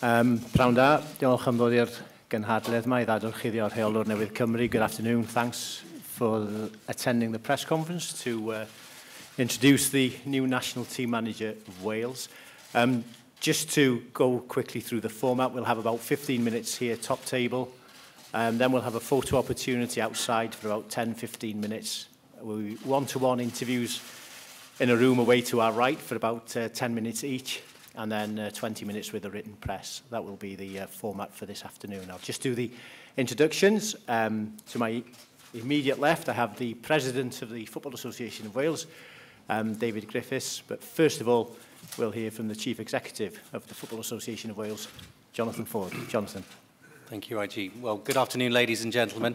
Pnawn da, diolch am ddod i'r gynhadledd yma I ddadwchuddio rheolwr newydd Cymru. Good afternoon. Thanks for attending the press conference to introduce the new national team manager of Wales. Just to go quickly through the format, we'll have about 15 minutes here, top table. Then we'll have a photo opportunity outside for about 10-15 minutes. One-to-one interviews in a room away to our right for about 10 minutes each. And then 20 minutes with the written press. That will be the format for this afternoon. I'll just do the introductions. To my immediate left, I have the President of the Football Association of Wales, David Griffiths. But first of all, we'll hear from the Chief Executive of the Football Association of Wales, Jonathan Ford. Jonathan. Thank you, IG. Well, good afternoon, ladies and gentlemen.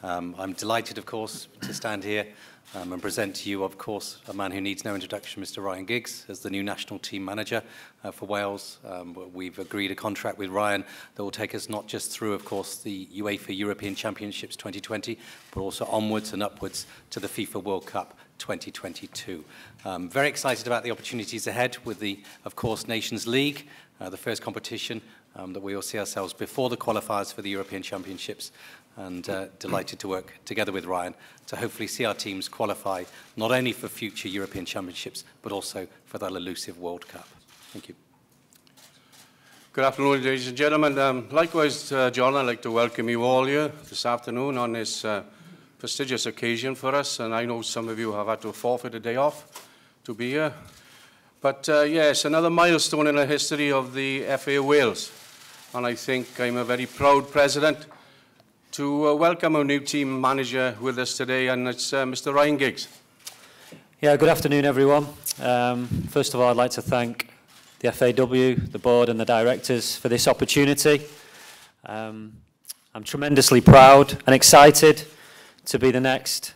I'm delighted, of course, to stand here and present to you, of course, a man who needs no introduction, Mr. Ryan Giggs, as the new national team manager for Wales. We've agreed a contract with Ryan that will take us not just through, of course, the UEFA European Championships 2020, but also onwards and upwards to the FIFA World Cup 2022. Very excited about the opportunities ahead with the, of course, Nations League, the first competition that we will see ourselves before the qualifiers for the European Championships, and delighted to work together with Ryan to hopefully see our teams qualify not only for future European Championships, but also for that elusive World Cup. Thank you. Good afternoon, ladies and gentlemen. Likewise, John, I'd like to welcome you all here this afternoon on this prestigious occasion for us, and I know some of you have had to forfeit a day off to be here. But yes, another milestone in the history of the FAWales, and I think I'm a very proud president to welcome our new team manager with us today, and it's Mr. Ryan Giggs. Yeah, good afternoon, everyone. First of all, I'd like to thank the FAW, the board and the directors for this opportunity. I'm tremendously proud and excited to be the next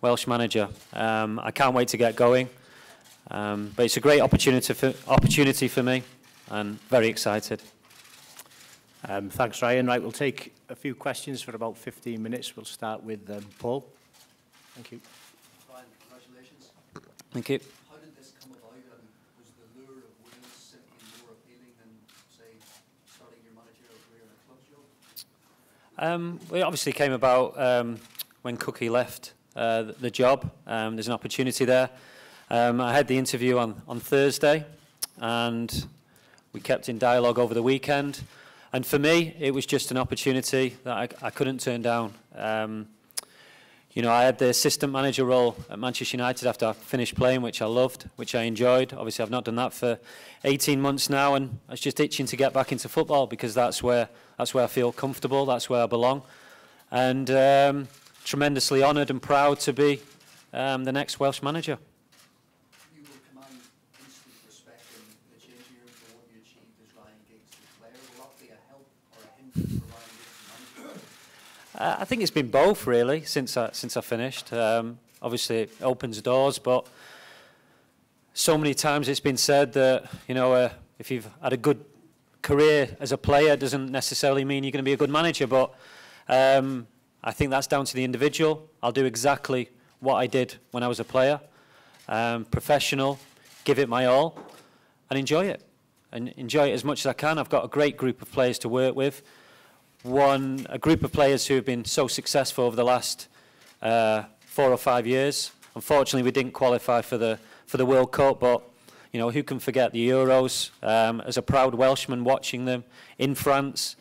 Welsh manager. I can't wait to get going, but it's a great opportunity for me and very excited. Thanks, Ryan. Right, we'll take a few questions for about 15 minutes. We'll start with Paul. Thank you. Ryan, congratulations. Thank you. How did this come about, and was the lure of Wales simply more appealing than, say, starting your managerial career in a club job? Well, it obviously came about when Cookie left the job. There's an opportunity there. I had the interview on Thursday, and we kept in dialogue over the weekend. And for me, it was just an opportunity that I couldn't turn down. You know, I had the assistant manager role at Manchester United after I finished playing, which I loved, which I enjoyed. Obviously, I've not done that for 18 months now, and I was just itching to get back into football because that's where I feel comfortable, that's where I belong. And tremendously honoured and proud to be the next Welsh manager. You will command instant respect in the changing room for what you achieved as Ryan Giggs, the player. Will that be a help or a hindrance for Ryan Giggs, the manager? I think it's been both, really, since I finished. Obviously, it opens doors, but so many times it's been said that, you know, if you've had a good career as a player, it doesn't necessarily mean you're going to be a good manager, but I think that's down to the individual. I'll do exactly what I did when I was a player, professional, give it my all, and enjoy it as much as I can. I've got a great group of players to work with. A group of players who have been so successful over the last 4 or 5 years. Unfortunately, we didn't qualify for the World Cup, but you know, who can forget the Euros? As a proud Welshman watching them in France,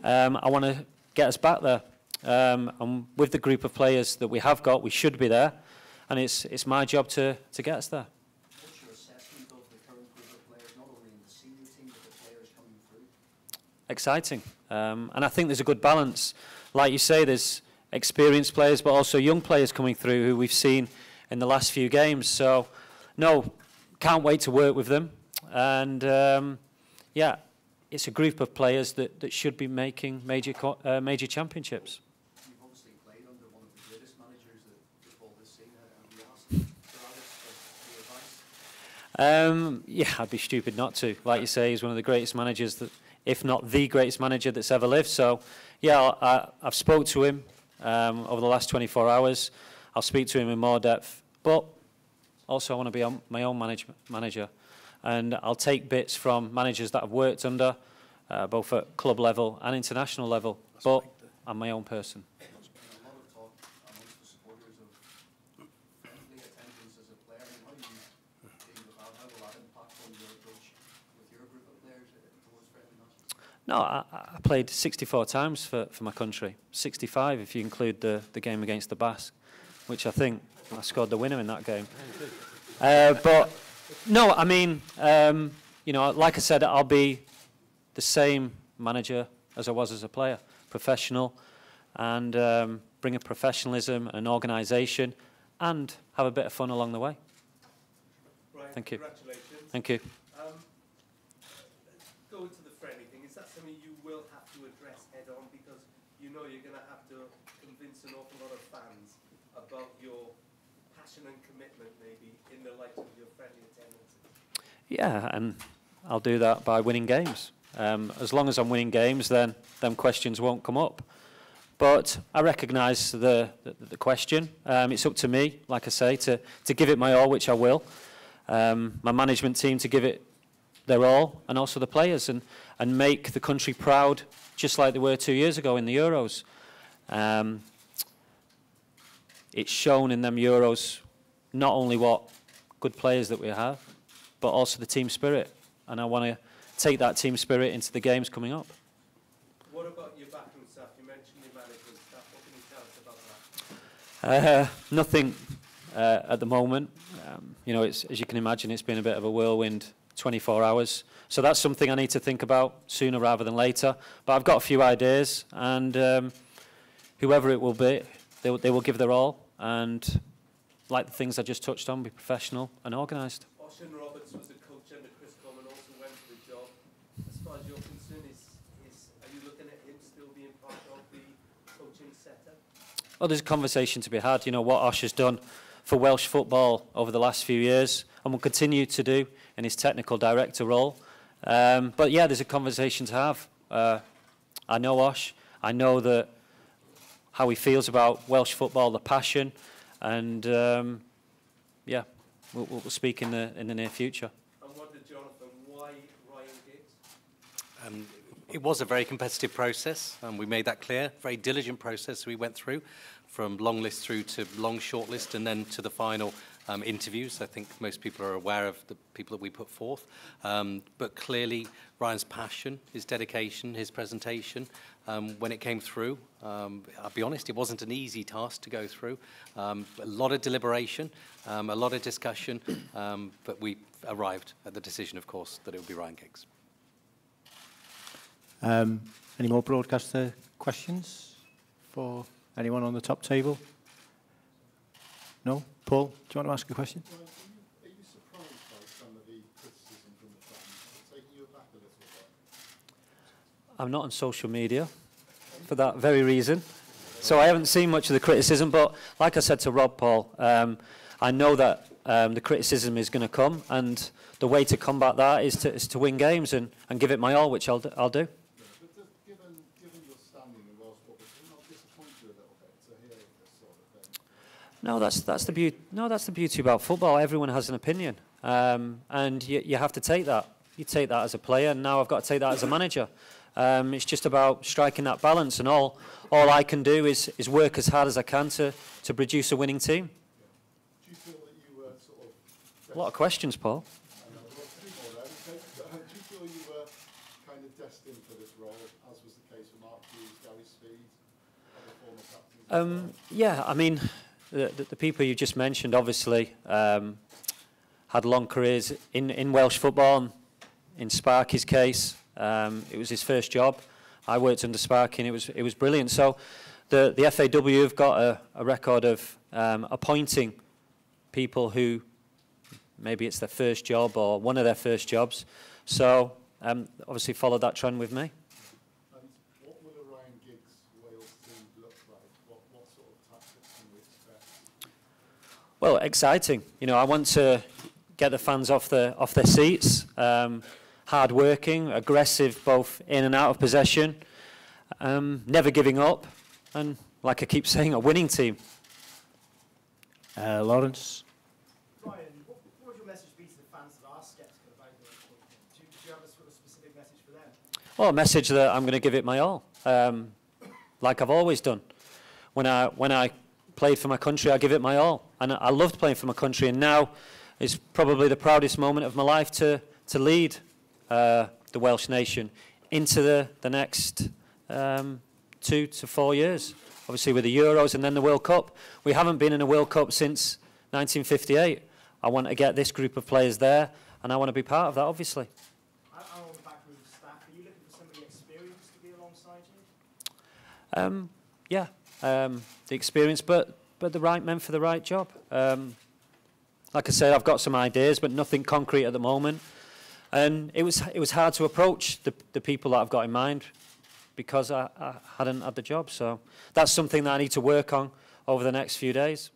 I want to get us back there. And with the group of players that we have got, we should be there, and it's my job to get us there. What's your assessment of the current group of players, not only in the senior team, but the players coming through? Exciting. And I think there's a good balance. Like you say, there's experienced players, but also young players coming through who we've seen in the last few games. So, no, can't wait to work with them. And, yeah, it's a group of players that should be making major championships. You've obviously played under one of the greatest managers that football has seen. Have you asked Proudest for advice? Yeah, I'd be stupid not to. Like you say, he's one of the greatest managers, that, if not the greatest manager that's ever lived. So, yeah, I've spoke to him over the last 24 hours. I'll speak to him in more depth. But also I want to be my own manager. And I'll take bits from managers that I've worked under, both at club level and international level. But I'm my own person. There's been a lot of talk amongst the supporters of friendly attendance as a player. I mean, how do you deal with that? How will that impact on your approach with your group of players towards friendly matches? No, I played 64 times for my country. 65 if you include the game against the Basque, which I think I scored the winner in that game. But no, I mean, you know, like I said, I'll be the same manager as I was as a player, professional, and bring a professionalism, an organisation, and have a bit of fun along the way. Ryan, Thank you. Congratulations. Thank you. Going to the friendly thing, is that something you will have to address head on, because you know you're going to have to convince an awful lot of fans about your passion and commitment maybe in the light of your friendly attendances? Yeah, and I'll do that by winning games. As long as I'm winning games, then them questions won't come up. But I recognise the question. It's up to me, like I say, to give it my all, which I will. My management team to give it their all, and also the players, and make the country proud, just like they were 2 years ago in the Euros. It's shown in them Euros not only what good players that we have, but also the team spirit. And I want to take that team spirit into the games coming up. What about your backroom staff? You mentioned your management staff. What can you tell us about that? Nothing at the moment. You know, as you can imagine, it's been a bit of a whirlwind 24 hours. So that's something I need to think about sooner rather than later. But I've got a few ideas, and whoever it will be, they will give their all. And like the things I just touched on, be professional and organised. Ocean Roberts was the coach under Chris Coleman, also went for the job. As far as you're concerned, are you looking at him still being part of the coaching setup? Well, there's a conversation to be had. You know, what Osh has done for Welsh football over the last few years, and will continue to do in his technical director role. But yeah, there's a conversation to have. I know Osh. I know that how he feels about Welsh football, the passion, and yeah, we'll speak in the near future. And what did Jonathan? Why Ryan Giggs? It was a very competitive process, and we made that clear. Very diligent process we went through, from long list through to long short list, and then to the final interviews. I think most people are aware of the people that we put forth. But clearly, Ryan's passion, his dedication, his presentation, when it came through, I'll be honest, it wasn't an easy task to go through. A lot of deliberation, a lot of discussion, but we arrived at the decision, of course, that it would be Ryan Giggs. Any more broadcaster questions for anyone on the top table? No? Paul, do you want to ask a question? Well, are you surprised by some of the criticism from the fans? Is it taking you aback a little bit? I'm not on social media for that very reason. So I haven't seen much of the criticism, but like I said to Rob, Paul, I know that the criticism is going to come, and the way to combat that is to win games and give it my all, which I'll do. Yeah, but given your standing in Welsh football, does it not disappoint you a little bit to hear this sort of thing? No, that's the beauty. No, that's the beauty about football. Everyone has an opinion, and you have to take that. You take that as a player, and now I've got to take that as a manager. It's just about striking that balance, and all I can do is work as hard as I can to produce a winning team. Do you feel that you were sort of... A lot of questions, Paul. I know, well, two more then. Do you feel you were kind of destined for this role, as was the case for Mark Hughes, Gary Speed, other former captains? As well? Yeah, I mean, the people you just mentioned obviously had long careers in Welsh football. And in Sparky's case, it was his first job. I worked under Sparky, and it was brilliant. So the FAW have got a record of appointing people who maybe it's their first job or one of their first jobs. So obviously followed that trend with me. And what will a Ryan Giggs Wales team look like? What sort of tactics can we expect? Well, exciting. You know, I want to get the fans off their seats. Hard working, aggressive, both in and out of possession. Never giving up, and like I keep saying, a winning team. Lawrence? Ryan, what would your message be to the fans that are sceptical about the appointment? Do you have a sort of specific message for them? Well, a message that I'm going to give it my all, like I've always done. When I played for my country, I give it my all, and I loved playing for my country. And now is probably the proudest moment of my life to lead the Welsh nation into the next 2 to 4 years. Obviously with the Euros and then the World Cup. We haven't been in a World Cup since 1958. I want to get this group of players there, and I want to be part of that, obviously. On the backroom staff, are you looking for somebody experienced to be alongside you? Yeah, the experience, but the right men for the right job. Like I said, I've got some ideas, but nothing concrete at the moment. And it was hard to approach the people that I've got in mind because I hadn't had the job. So that's something that I need to work on over the next few days.